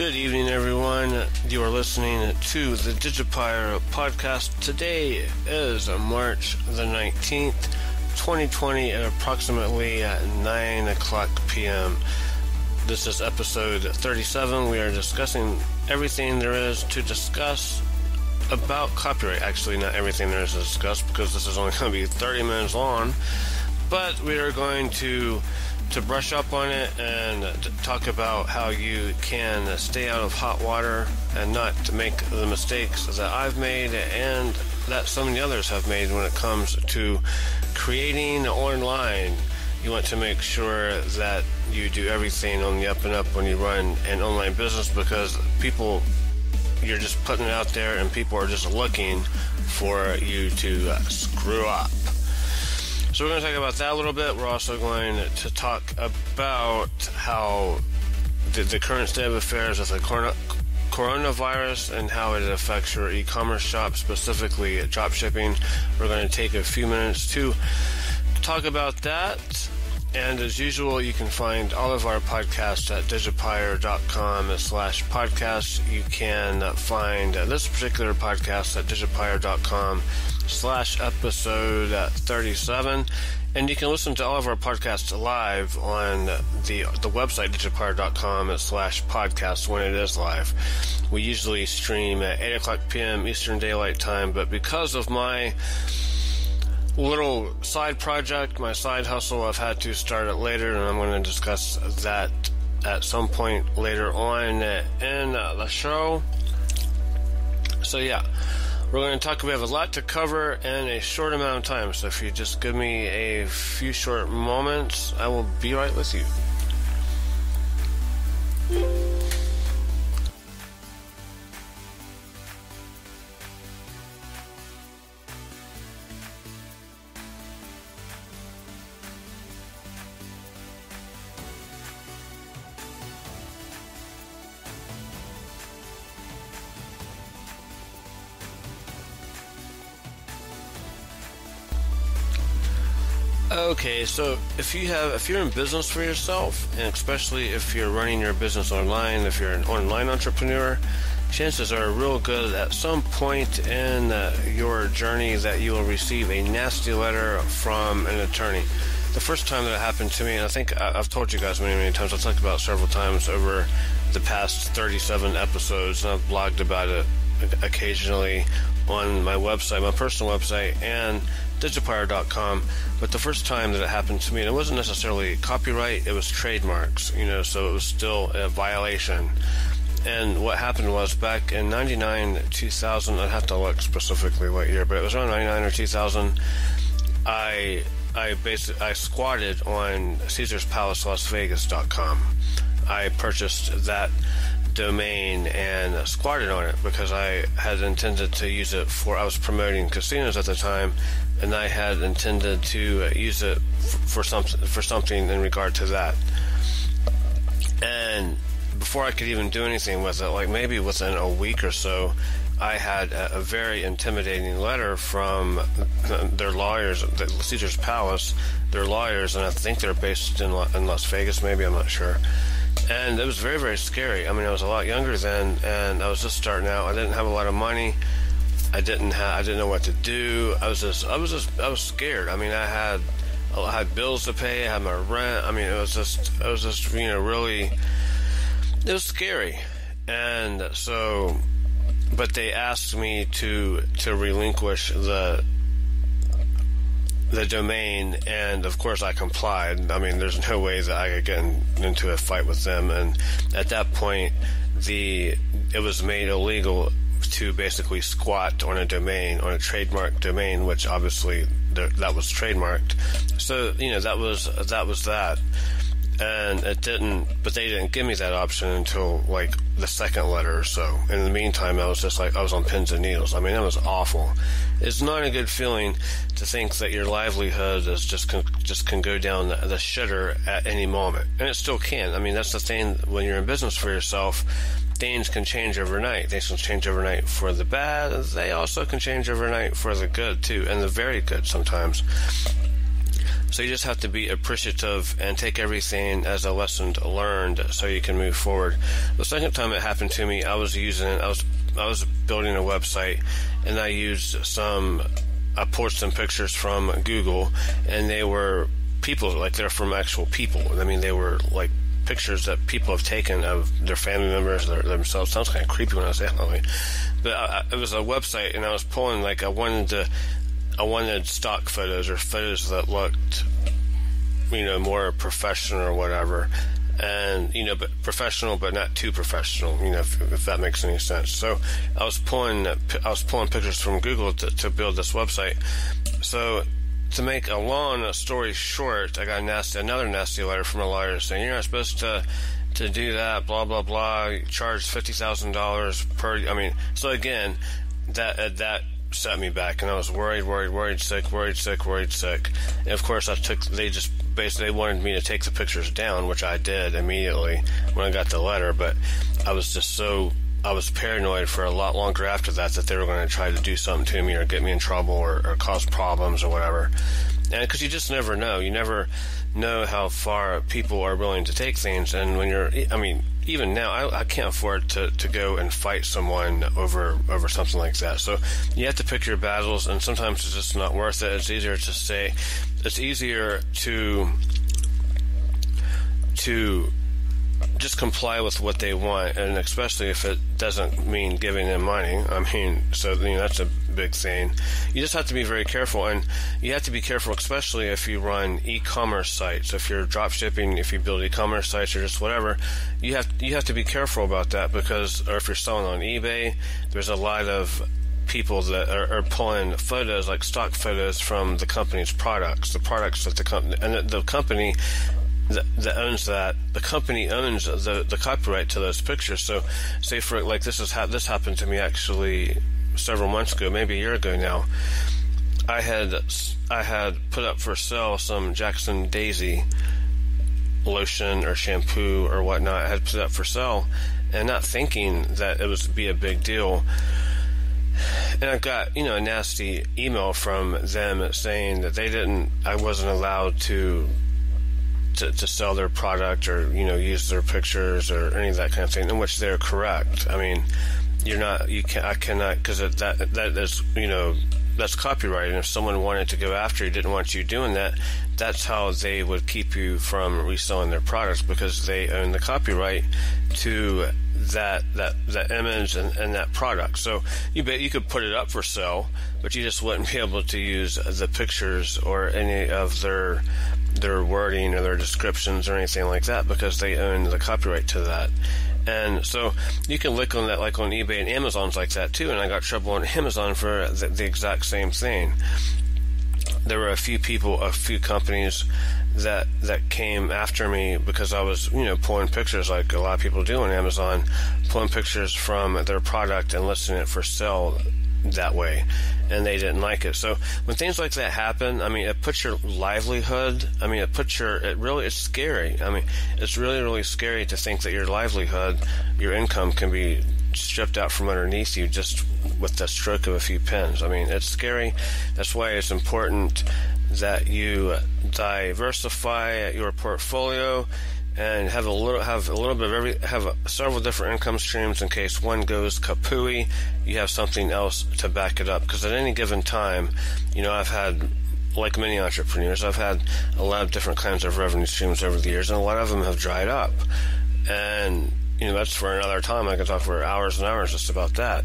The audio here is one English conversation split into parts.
Good evening, everyone. You are listening to the Digipire podcast. Today is March the 19th, 2020 at approximately 9 o'clock p.m. This is episode 37. We are discussing everything there is to discuss about copyright. Actually, not everything there is to discuss because this is only going to be 30 minutes long. But we are going to brush up on it and talk about how you can stay out of hot water and not to make the mistakes that I've made and that so many others have made when it comes to creating online. You want to make sure that you do everything on the up and up when you run an online business, because you're just putting it out there and people are just looking for you to screw up. So we're going to talk about that a little bit. We're also going to talk about how the current state of affairs with the coronavirus and how it affects your e-commerce shop, specifically drop shipping. We're going to take a few minutes to talk about that. And as usual, you can find all of our podcasts at digipire.com/podcast. You can find this particular podcast at digipire.com/episode 37. And you can listen to all of our podcasts live on the website digipire.com/podcast when it is live. We usually stream at 8 o'clock p.m. Eastern Daylight Time, but because of my little side project, my side hustle, I've had to start it later, and I'm going to discuss that at some point later on in the show. So yeah, we're going to talk. We have a lot to cover in a short amount of time, so if you just give me a few short moments, I will be right with you. Okay, so if you're in business for yourself, and especially if you're running your business online, if you're an online entrepreneur, chances are real good at some point in your journey that you will receive a nasty letter from an attorney. The first time that it happened to me, and I think I've told you guys many times, I've talked about it several times over the past 37 episodes, and I've blogged about it occasionally on my website, my personal website, and digipire.com. But the first time that it happened to me, and it wasn't necessarily copyright, it was trademarks, so it was still a violation. And what happened was back in 99, 2000, I'd have to look specifically what year, but it was around 99 or 2000, I squatted on CaesarsPalaceLasVegas.com. I purchased that domain and squatted on it because I had intended to use it I was promoting casinos at the time, and I had intended to use it for something in regard to that. And before I could even do anything with it, like maybe within a week or so, I had a very intimidating letter from their lawyers, the Caesars Palace, their lawyers, and I think they're based in Las Vegas, maybe, I'm not sure. And it was very, very scary. I mean, I was a lot younger then, and I was just starting out. I didn't have a lot of money. I didn't know what to do. I was scared. I mean, I had bills to pay. I had my rent. I mean, it was just really, it was scary. And so, but they asked me to relinquish the domain, and of course I complied. I mean, there's no way that I could get into a fight with them, and at that point it was made illegal to basically squat on a domain, on a trademark domain, which obviously that was trademarked. So that was that. And they didn't give me that option until like the second letter or so. In the meantime, I was on pins and needles. I mean, that was awful. It's not a good feeling to think that your livelihood is just can go down the shitter at any moment, and it still can. I mean, that's the thing when you're in business for yourself. Things can change overnight. Things can change overnight for the bad. They also can change overnight for the good too, and the very good sometimes. So you just have to be appreciative and take everything as a lesson learned so you can move forward. The second time it happened to me, I was building a website, and I pulled some pictures from Google, and they were people, like they're from actual people. I mean, they were like pictures that people have taken of their family members, themselves. Sounds kind of creepy when I say it that way. But it was a website, and I was pulling, like, I wanted stock photos, or photos that looked, more professional or whatever. And, but professional, but not too professional, if that makes any sense. So I was pulling pictures from Google to build this website. So to make a long story short, I got another nasty letter from a lawyer saying, you're not supposed to do that, blah, blah, blah, you charge $50,000 per, so again, that set me back, and I was worried, sick. And of course, they just basically wanted me to take the pictures down, which I did immediately when I got the letter, but I was paranoid for a lot longer after that they were going to try to do something to me or get me in trouble or cause problems or whatever. And because you just never know. You never know how far people are willing to take things. And when even now, I can't afford to go and fight someone over something like that. So you have to pick your battles, and sometimes it's just not worth it. It's easier to just comply with what they want, and especially if it doesn't mean giving them money. So that's a big thing. You just have to be very careful, and you have to be careful, especially if you run e-commerce sites. If you're drop shipping, if you build e-commerce sites, or just whatever, you have to be careful about that, or if you're selling on eBay, there's a lot of people that are pulling photos, like stock photos, from the company's products, the products that the company that owns that, the company owns the copyright to those pictures. So, say for like this happened to me actually several months ago, maybe a year ago now. I had put up for sale some Jackson Daisy lotion or shampoo or whatnot. I had put it up for sale, and not thinking that it would be a big deal. And I got, a nasty email from them saying that I wasn't allowed to sell their product or, use their pictures or any of that kind of thing, in which they're correct. I cannot, because that is, that's copyright. And if someone wanted to go after you, didn't want you doing that, that's how they would keep you from reselling their products, because they own the copyright to that image and that product. So you could put it up for sale, but you just wouldn't be able to use the pictures or any of their wording or their descriptions or anything like that, because they own the copyright to that. And so you can look on that, like on eBay and Amazon's like that too. And I got trouble on Amazon for the exact same thing. There were a few companies that came after me because I was, pulling pictures, like a lot of people do on Amazon, pulling pictures from their product and listing it for sale that way, and they didn't like it. So when things like that happen, it puts your livelihood, it's scary. It's really, really scary to think that your livelihood, your income can be stripped out from underneath you just with the stroke of a few pens. It's scary. That's why it's important that you diversify your portfolio and have several different income streams in case one goes kapooey. You have something else to back it up, because at any given time, I've had, like many entrepreneurs, I've had a lot of different kinds of revenue streams over the years, and a lot of them have dried up. And that's for another time. I could talk for hours and hours just about that.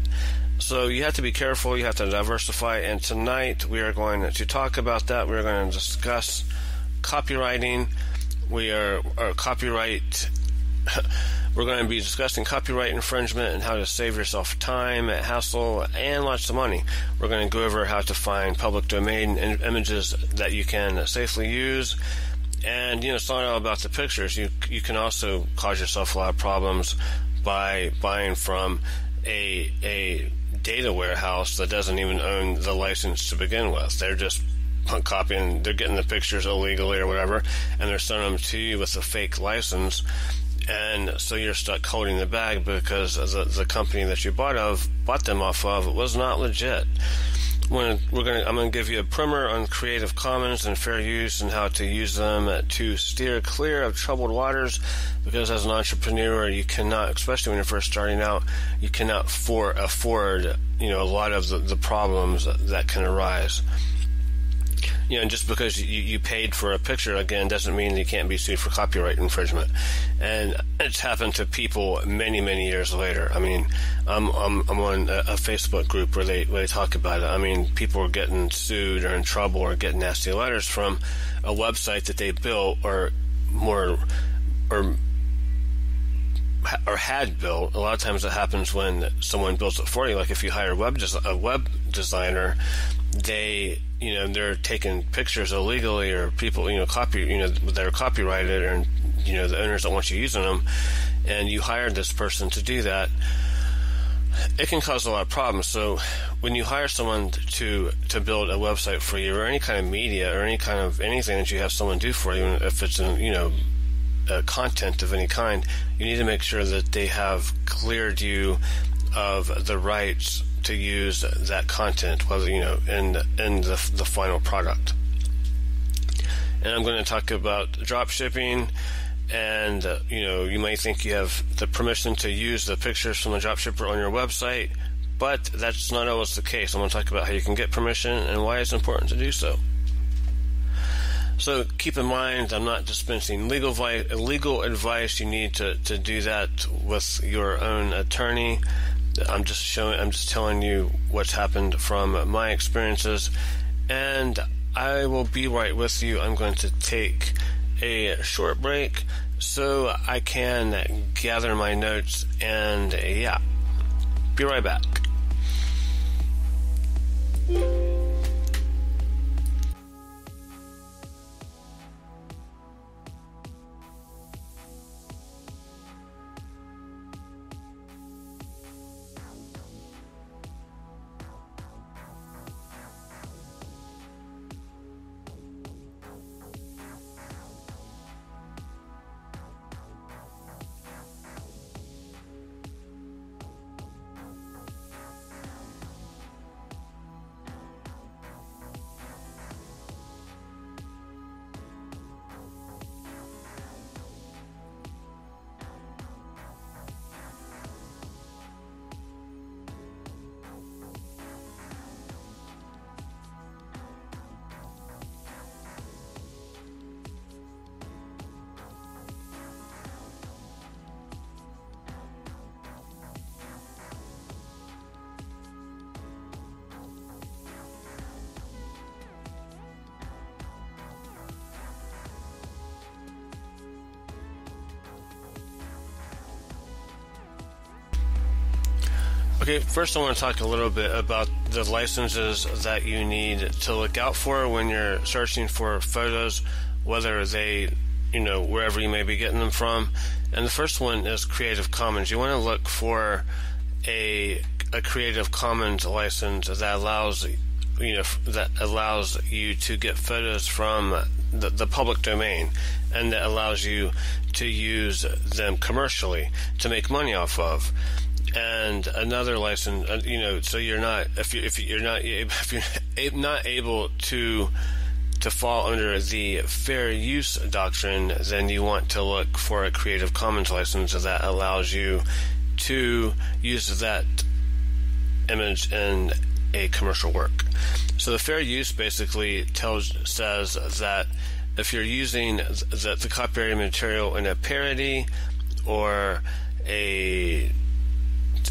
So you have to be careful. You have to diversify. And tonight we are going to talk about that. We're going to discuss copywriting. We're going to be discussing copyright infringement and how to save yourself time, hassle, and lots of money. We're going to go over how to find public domain images that you can safely use. And, it's not all about the pictures. You can also cause yourself a lot of problems by buying from a data warehouse that doesn't even own the license to begin with. They're just copying, they're getting the pictures illegally or whatever, and they're sending them to you with a fake license. And so you're stuck holding the bag because the company that you bought them off of was not legit. I'm going to give you a primer on Creative Commons and fair use and how to use them to steer clear of troubled waters, because as an entrepreneur, you cannot, especially when you're first starting out, you cannot afford a lot of the problems that can arise. And just because you paid for a picture, again, doesn't mean you can't be sued for copyright infringement. And it's happened to people many, many years later. I mean, I'm on a Facebook group where they talk about it. I mean, people are getting sued or in trouble or getting nasty letters from a website that they built or had built. A lot of times it happens when someone builds it for you. Like if you hire a web designer, they're taking pictures illegally, or people, that are copyrighted, and the owners don't want you using them, and you hired this person to do that. It can cause a lot of problems. So when you hire someone to build a website for you, or any kind of media, or any kind of anything that you have someone do for you, if it's content of any kind, you need to make sure that they have cleared you of the rights to use that content, whether in the final product. And I'm going to talk about drop shipping, and you might think you have the permission to use the pictures from the dropshipper on your website, but that's not always the case. I'm going to talk about how you can get permission and why it's important to do so. So keep in mind, I'm not dispensing legal advice. You need to do that with your own attorney. I'm just telling you what's happened from my experiences, and I will be right with you. I'm going to take a short break so I can gather my notes, and be right back. Okay, first I want to talk a little bit about the licenses that you need to look out for when you're searching for photos, whether they, wherever you may be getting them from. And the first one is Creative Commons. You want to look for a Creative Commons license that allows you to get photos from the public domain, and that allows you to use them commercially to make money off of. And another license, so you're not, if you're not able to fall under the fair use doctrine, then you want to look for a Creative Commons license that allows you to use that image in a commercial work. So the fair use basically says that if you're using the copyrighted material in a parody or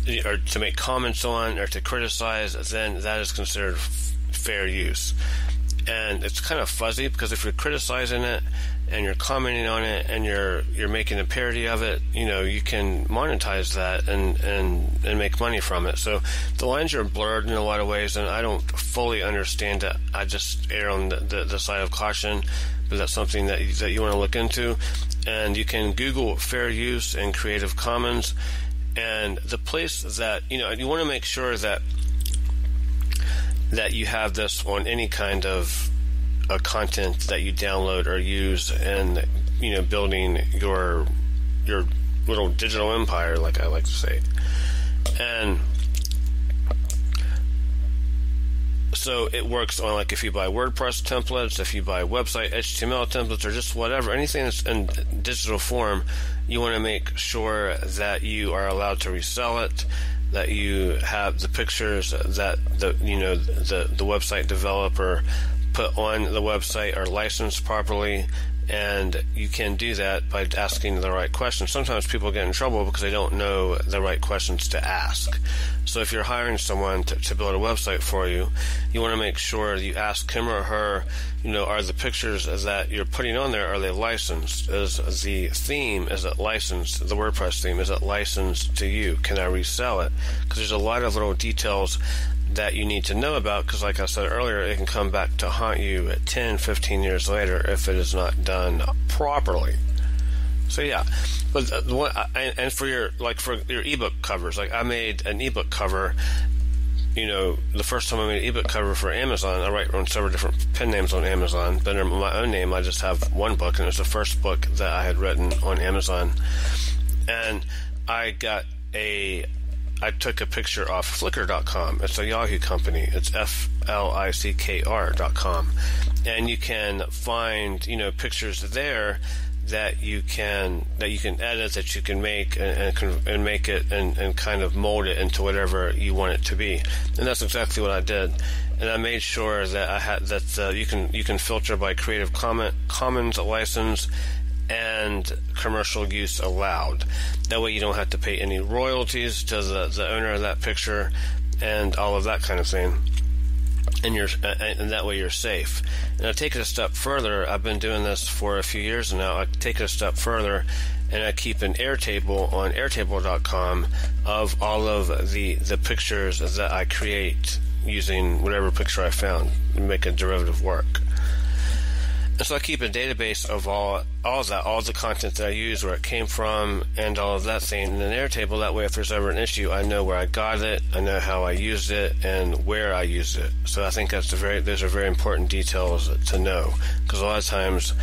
to make comments on or to criticize, then that is considered fair use. And it's kind of fuzzy, because if you're criticizing it and you're commenting on it and you're making a parody of it, you can monetize that and make money from it. So the lines are blurred in a lot of ways, and I don't fully understand it. I just err on the side of caution, but that's something that you want to look into. And you can Google fair use and Creative Commons. And the place that, you want to make sure that you have this on any kind of content that you download or use in, building your little digital empire, like I like to say. And So it works on, like, if you buy WordPress templates, if you buy website HTML templates, or just whatever, anything that's in digital form, you want to make sure that you are allowed to resell it, that you have the pictures that the website developer put on the website are licensed properly. And you can do that by asking the right questions. Sometimes people get in trouble because they don't know the right questions to ask. So if you're hiring someone to build a website for you, you want to make sure you ask him or her, are the pictures that you're putting on there, are they licensed? Is the theme, is it licensed? The WordPress theme, is it licensed to you? Can I resell it? Because there's a lot of little details that you need to know about, because like I said earlier, it can come back to haunt you 10, 15 years later if it is not done properly. So yeah, but and for your ebook covers, like I made an ebook cover. The first time I made an ebook cover for Amazon, I write on several different pen names on Amazon, but under my own name I just have one book, and it was the first book that I had written on Amazon. And I took a picture off Flickr.com. It's a Yahoo company. It's FLICKR.com. And you can find, pictures there that you can edit, that you can make and make it and kind of mold it into whatever you want it to be. And that's exactly what I did. And I made sure that I had that you can filter by Creative Commons license and commercial use allowed. That way you don't have to pay any royalties to the owner of that picture and all of that kind of thing. And that way you're safe. And I take it a step further. I've been doing this for a few years now. I take it a step further, and I keep an Airtable on Airtable.com of all of the pictures that I create using whatever picture I found and make a derivative work. And so I keep a database of all the content that I use, where it came from, and all of that thing in an Airtable. That way, if there's ever an issue, I know where I got it, I know how I used it, and where I used it. So I think those are very important details to know, because a lot of times,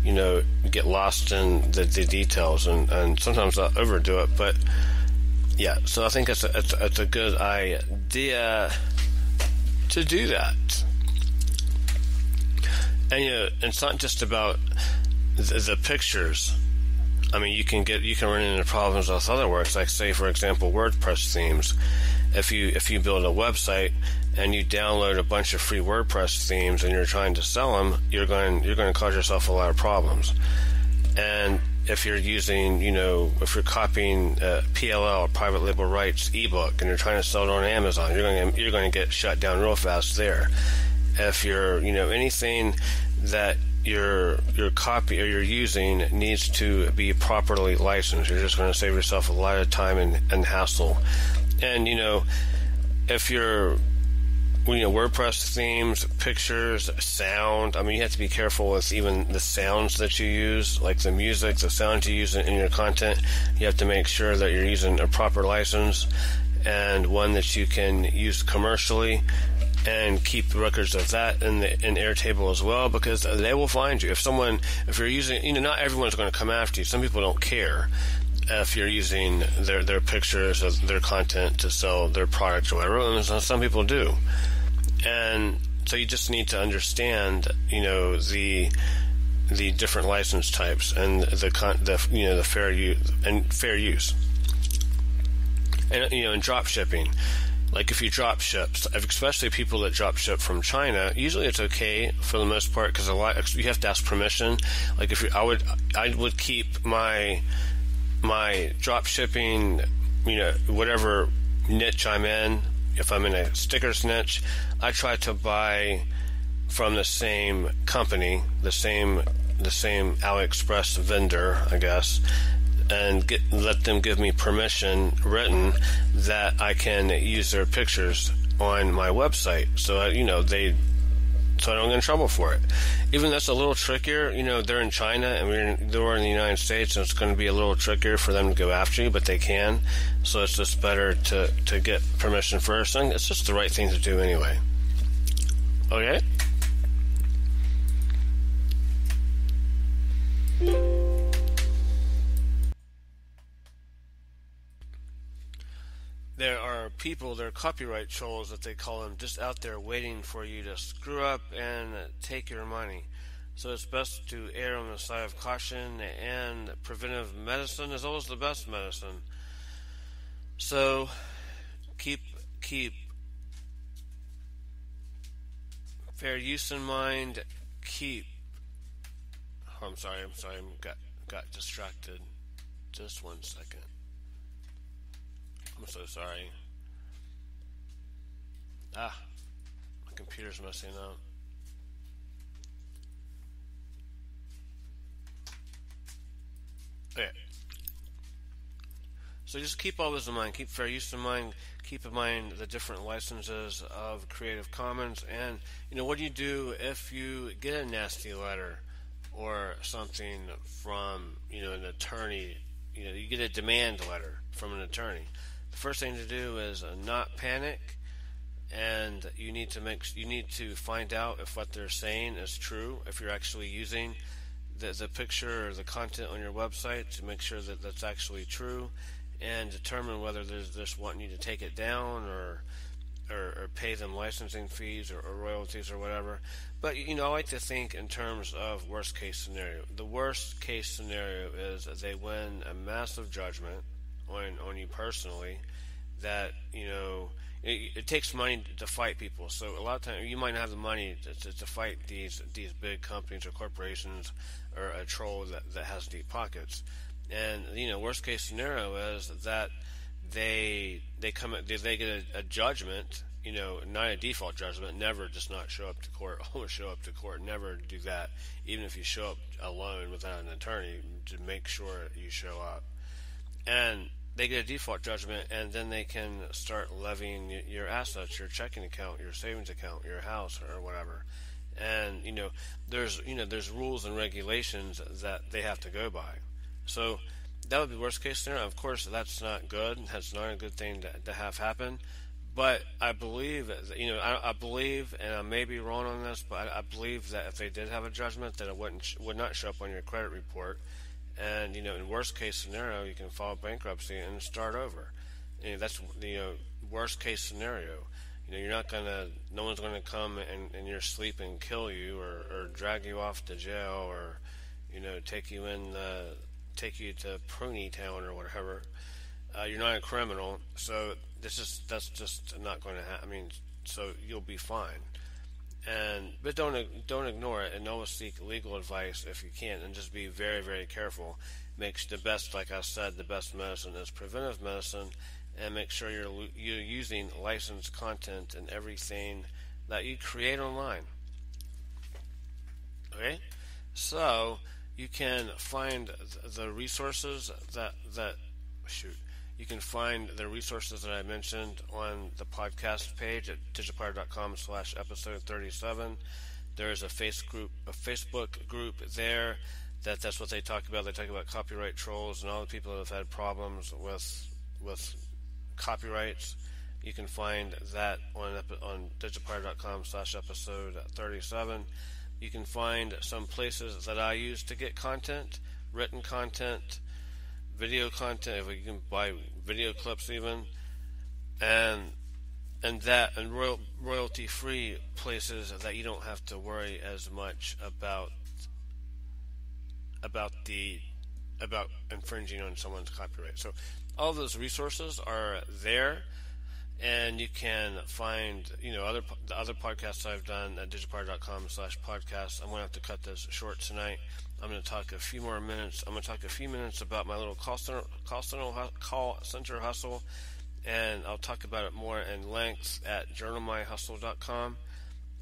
you get lost in the details, and sometimes I overdo it. But yeah, so I think it's a good idea to do that. And it's not just about the pictures. I mean, you can run into problems with other works, like, say, for example, WordPress themes. If you build a website and you download a bunch of free WordPress themes and you're trying to sell them, you're going to cause yourself a lot of problems. And if you're using, if you're copying PLL, private label rights ebook, and you're trying to sell it on Amazon, you're going to get shut down real fast there. If you're, anything that your copy or you're using needs to be properly licensed, you're just going to save yourself a lot of time and hassle. And, if you're, WordPress themes, pictures, sound, I mean, you have to be careful with even the sounds that you use, like the music, the sounds you use in your content. You have to make sure that you're using a proper license and one that you can use commercially, and keep records of that in Airtable as well, because they will find you. If you're using, not everyone's going to come after you. Some people don't care if you're using their pictures of their content to sell their products or whatever, and some people do. And so you just need to understand, the different license types and the fair use. And in drop shipping, like if you drop ship, especially people that drop ship from China, usually it's okay for the most part, because you have to ask permission. Like I would keep my drop shipping, whatever niche I'm in. If I'm in a stickers niche, I try to buy from the same company, the same AliExpress vendor, I guess, and let them give me permission written that I can use their pictures on my website, so I don't get in trouble for it. Even that's a little trickier. They're in China and we're in the United States, and it's going to be a little trickier for them to go after you, but they can. So it's just better to get permission first, and it's just the right thing to do anyway. Okay? There are people, they're copyright trolls that they call them, just out there waiting for you to screw up and take your money. So it's best to err on the side of caution, and preventive medicine is always the best medicine. So keep fair use in mind. I'm sorry, got distracted. Just 1 second. I'm so sorry. My computer's messing up. Okay. So just keep all this in mind. Keep fair use in mind. Keep in mind the different licenses of Creative Commons. And, what do you do if you get a nasty letter or something from, an attorney? You get a demand letter from an attorney. The first thing to do is not panic, and you need to find out if what they're saying is true, if you're actually using the picture or the content on your website, to make sure that that's actually true, and determine whether they're just wanting you to take it down or pay them licensing fees or royalties or whatever. But I like to think in terms of worst case scenario. The worst case scenario is that they win a massive judgment on you personally, that it takes money to fight people. So a lot of times you might not have the money to fight these big companies or corporations or a troll that has deep pockets. And worst case scenario is that they get a judgment, not a default judgment. Never just not show up to court. Always show up to court. Never do that. Even if you show up alone without an attorney, to make sure you show up. And they get a default judgment, and then they can start levying your assets, your checking account, your savings account, your house, or whatever. And there's rules and regulations that they have to go by. So that would be worst case scenario. Of course, that's not good. That's not a good thing to have happen. But I believe, I believe, and I may be wrong on this, but I believe that if they did have a judgment, that it would not show up on your credit report. And in worst case scenario, you can file bankruptcy and start over. That's worst case scenario. No one's gonna come in your sleep and kill you or drag you off to jail or take you to Pruny Town or whatever. You're not a criminal, so that's just not going to happen. So you'll be fine. But don't ignore it, and always seek legal advice if you can, and just be very, very careful. Like I said, the best medicine is preventive medicine, and make sure you're using licensed content in everything that you create online. Okay, so you can find the resources You can find the resources that I mentioned on the podcast page at digipire.com/episode 37. There's a Facebook group there that's what they talk about. They talk about copyright trolls and all the people that have had problems with copyrights. You can find that on digipire.com/episode 37. You can find some places that I use to get content, written content, video content, if you can buy video clips even, and royalty free places that you don't have to worry as much about infringing on someone's copyright. So all those resources are there, and you can find the other podcasts I've done at digipire.com/podcast. I'm going to have to cut this short tonight. I'm going to talk a few more minutes. I'm going to talk a few minutes about my little call center hustle, and I'll talk about it more in length at journalmyhustle.com.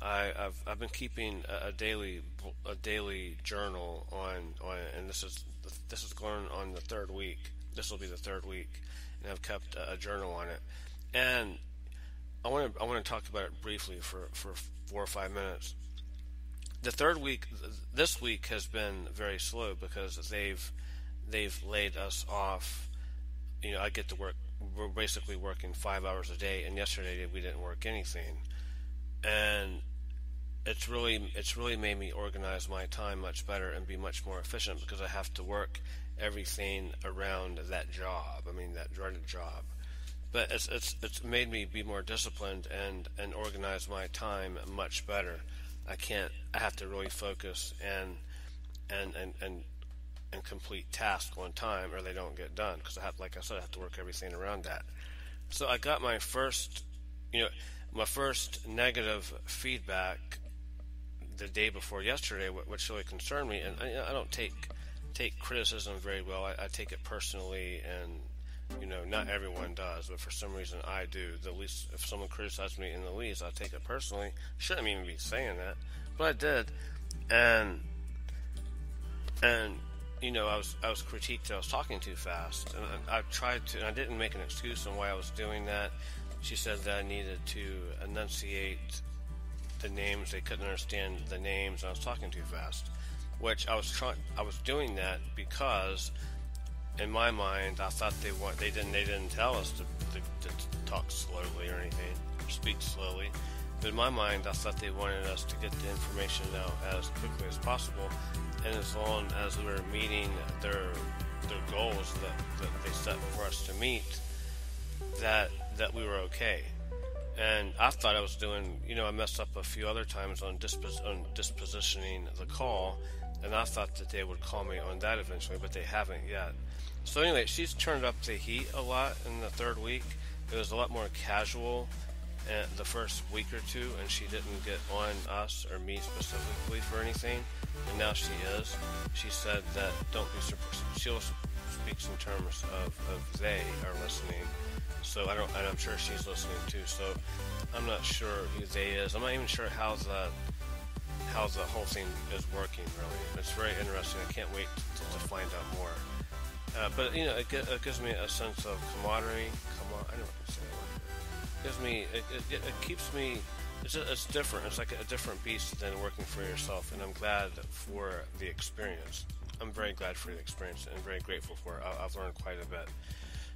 I've been keeping a daily journal on, and this is going on the third week. This will be the third week, and I've kept a journal on it. And I want to talk about it briefly for 4 or 5 minutes. The third week, this week has been very slow because they've laid us off. I get to work. We're basically working 5 hours a day, and yesterday we didn't work anything. And it's really made me organize my time much better and be much more efficient because I have to work everything around that job. That dreaded job. but it's made me be more disciplined and organize my time much better. I have to really focus and complete tasks on time, or they don't get done, because like I said, I have to work everything around that. So I got my first negative feedback the day before yesterday, which really concerned me. And I don't take criticism very well. I take it personally, and not everyone does, but for some reason I do. The least, if someone criticizes me in the least, I take it personally. Shouldn't even be saying that, but I did. And I was critiqued that I was talking too fast, and I tried to, and I didn't make an excuse on why I was doing that. She said that I needed to enunciate the names. They couldn't understand the names, and I was talking too fast, which I was doing that because in my mind I thought they didn't tell us to talk slowly or anything, or speak slowly. But in my mind, I thought they wanted us to get the information out as quickly as possible, and as long as we were meeting their goals that they set for us to meet, that we were okay. And I thought I was doing, I messed up a few other times on dispositioning the call, and I thought that they would call me on that eventually, but they haven't yet. So anyway, she's turned up the heat a lot in the third week. It was a lot more casual the first week or two, and she didn't get on us or me specifically for anything, and now she is. She said that don't be surprised. She'll speaks in terms of they are listening. So and I'm sure she's listening too. So I'm not sure who they is. I'm not even sure how the whole thing is working, really. It's very interesting. I can't wait to find out more. But it gives me a sense of camaraderie. I don't know what to say. It keeps me. It's different. It's like a different beast than working for yourself, and I'm glad for the experience. I'm very glad for the experience and very grateful for it. I've learned quite a bit.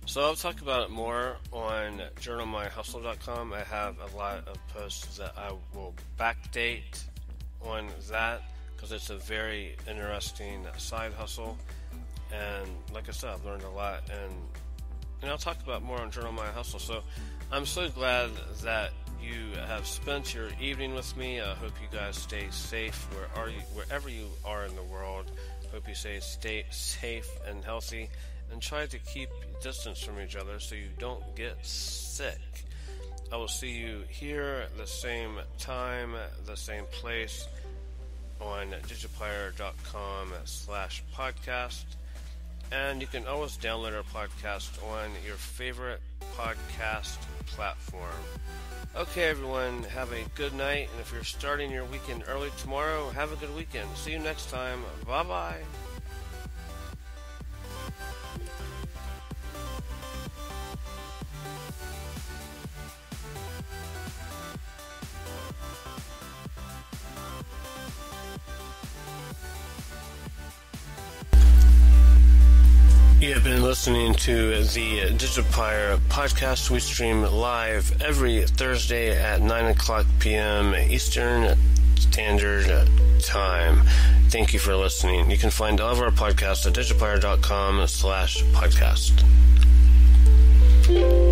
So I'll talk about it more on journalmyhustle.com. I have a lot of posts that I will backdate on that, because it's a very interesting side hustle. And like I said, I've learned a lot, and I'll talk about more on Journal My Hustle. So I'm so glad that you have spent your evening with me. I hope you guys stay safe wherever you are in the world. Hope you stay safe and healthy, and try to keep distance from each other so you don't get sick. I will see you here at the same time, the same place, on digipire.com/podcast. And you can always download our podcast on your favorite podcast platform. Okay, everyone, have a good night. And if you're starting your weekend early tomorrow, have a good weekend. See you next time. Bye-bye. You have been listening to the Digipire podcast. We stream live every Thursday at 9 o'clock p.m. Eastern Standard Time. Thank you for listening. You can find all of our podcasts at digipire.com/podcast.